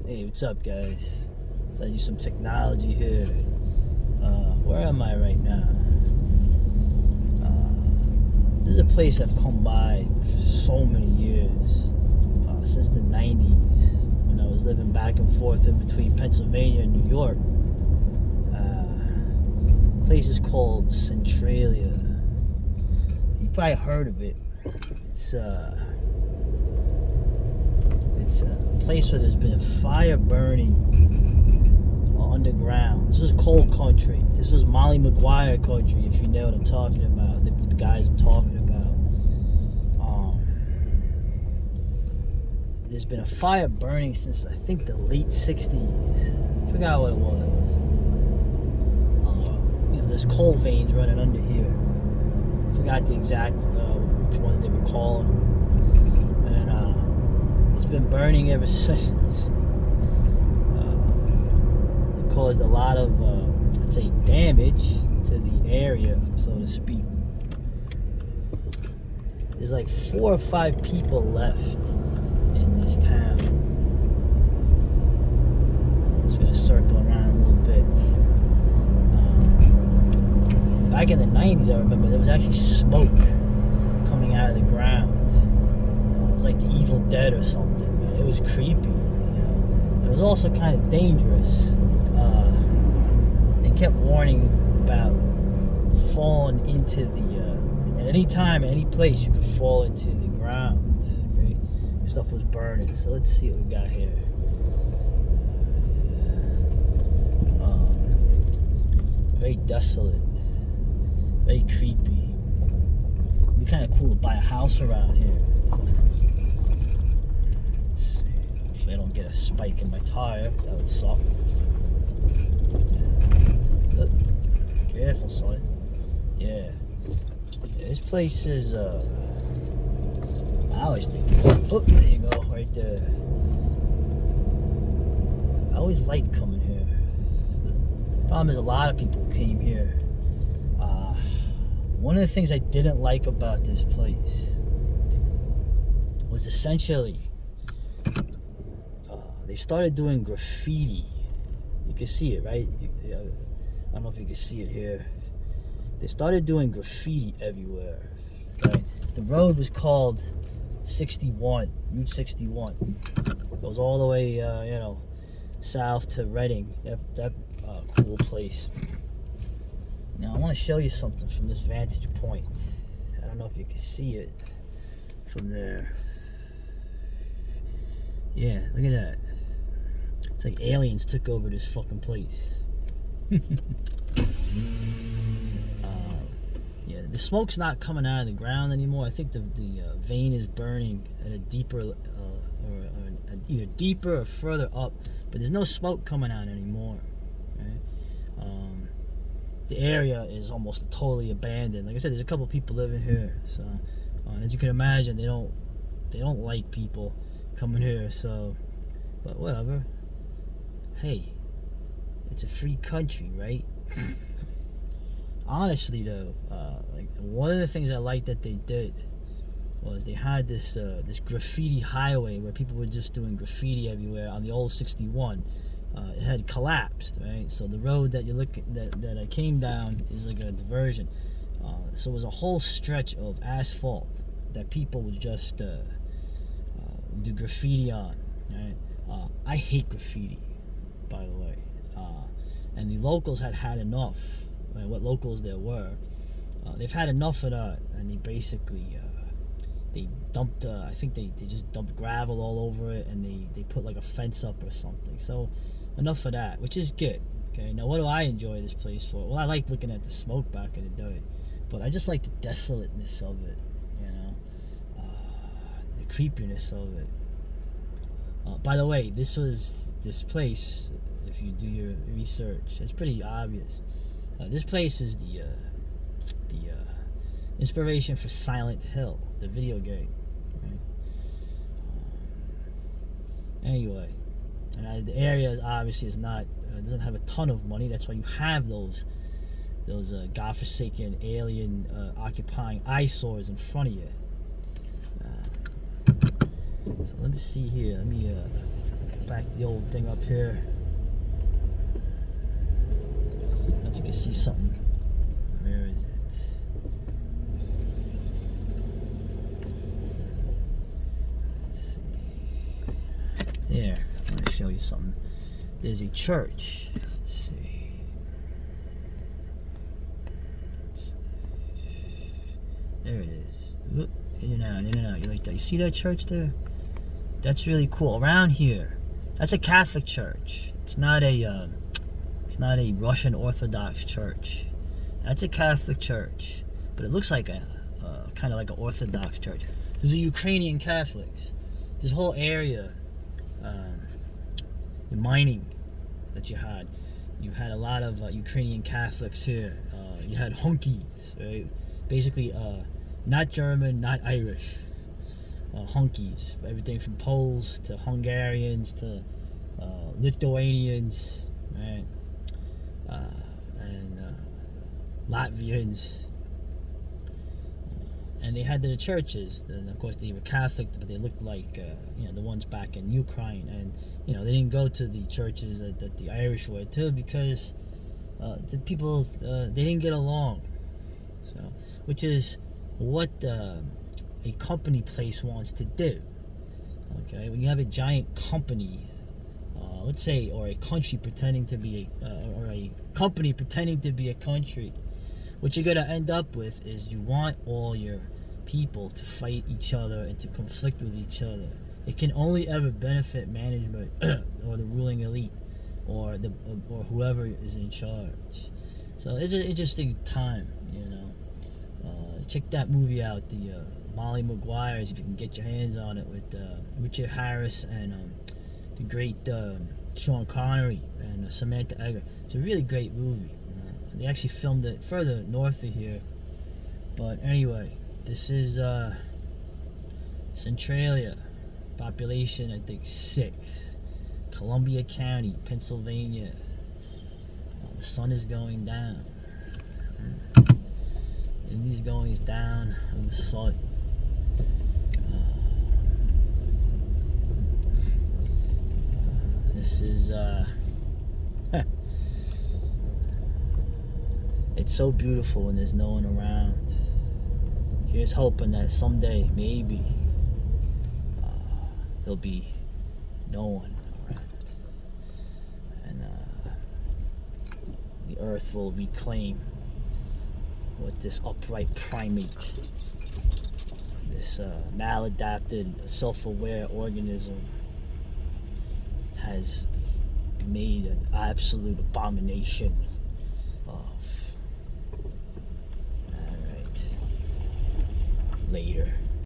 Hey, what's up, guys? Let's use some technology here. Where am I right now? This is a place I've come by for so many years, since the 90s, when I was living back and forth in between Pennsylvania and New York. The place is called Centralia. You probably heard of it. It's a place where there's been a fire burning underground. This was coal country. This was Molly Maguire country, if you know what I'm talking about. The guys I'm talking about. There's been a fire burning since I think the late 60s. I forgot what it was. There's coal veins running under here. I forgot the exact which ones they were calling them. And it's been burning ever since. It caused a lot of, I'd say, damage to the area, so to speak. There's like 4 or 5 people left in this town. I'm just gonna circle around a little bit. Back in the 90s, I remember there was actually smoke coming out of the ground. It was like the Evil Dead or something. It was creepy, It was also kind of dangerous. They kept warning about falling into at any time, any place, you could fall into the ground. Okay? Stuff was burning. So let's see what we got here. Very desolate. Very creepy. It'd be kind of cool to buy a house around here. So, let's see. Hopefully I don't get a spike in my tire. That would suck. Careful, son. Yeah. This place is, I always think, oh, there you go, right there. I always liked coming here. The problem is a lot of people came here. One of the things I didn't like about this place was essentially they started doing graffiti. You can see it, right? I don't know if you can see it here. They started doing graffiti everywhere. Okay, the road was called 61, Route 61. It goes all the way, south to Reading. That cool place. Now I want to show you something from this vantage point. I don't know if you can see it from there. Yeah, look at that. It's like aliens took over this fucking place. Yeah, the smoke's not coming out of the ground anymore. I think the vein is burning at a deeper, or either deeper or further up. But there's no smoke coming out anymore. Right? The area is almost totally abandoned. Like I said, there's a couple people living here. So, as you can imagine, they don't like people coming here. So, but whatever. Hey, it's a free country, right? Honestly, though, like one of the things I liked that they did was they had this graffiti highway where people were just doing graffiti everywhere on the old 61. It had collapsed, right? So the road that that I came down is like a diversion. So it was a whole stretch of asphalt that people would just do graffiti on, right? I hate graffiti, by the way. And the locals had enough. What locals there were, they've had enough of that, and they basically they dumped. I think they just dumped gravel all over it, and they put like a fence up or something. So enough of that, which is good. Okay, now what do I enjoy this place for? Well, I liked looking at the smoke back in the day, but I just like the desolateness of it. The creepiness of it. By the way, this place. If you do your research, it's pretty obvious. This place is the inspiration for Silent Hill, the video game. Right? Anyway, and the area obviously is not doesn't have a ton of money. That's why you have those godforsaken alien occupying eyesores in front of you. So let me see here. Let me back back the old thing up here. I don't know if you can see something. Where is it? Let's see. There. I want to show you something. There's a church. Let's see. There it is. Oop, in and out, in and out. You like that? You see that church there? That's really cool. Around here, that's a Catholic church. It's not a Russian Orthodox church. That's a Catholic church, but it looks like a kind of like an Orthodox church. There's the Ukrainian Catholics. This whole area, the mining that you had a lot of Ukrainian Catholics here. You had hunkies, right? Basically, not German, not Irish. Hunkies, everything from Poles to Hungarians to Lithuanians, right? And Latvians, and they had their churches. And of course, they were Catholic, but they looked like the ones back in Ukraine. And they didn't go to the churches that the Irish were to, because the people they didn't get along. So, which is what a company place wants to do. Okay, when you have a giant company, let's say, or a country pretending to be or a company pretending to be a country, what you're gonna end up with is you want all your people to fight each other and to conflict with each other. It can only ever benefit management or the ruling elite or whoever is in charge. So it's an interesting time, Check that movie out, the Molly Maguires, if you can get your hands on it, with Richard Harris and the great Sean Connery and Samantha Eggar. It's a really great movie. They actually filmed it further north of here. But anyway, this is Centralia. Population, I think, 6. Columbia County, Pennsylvania. The sun is going down. And these goings down of the sun. This is it's so beautiful when there's no one around. Here's hoping that someday, maybe, there'll be no one around, and the earth will reclaim what this upright primate, this maladapted, self-aware organism has made an absolute abomination of. Alright. Later.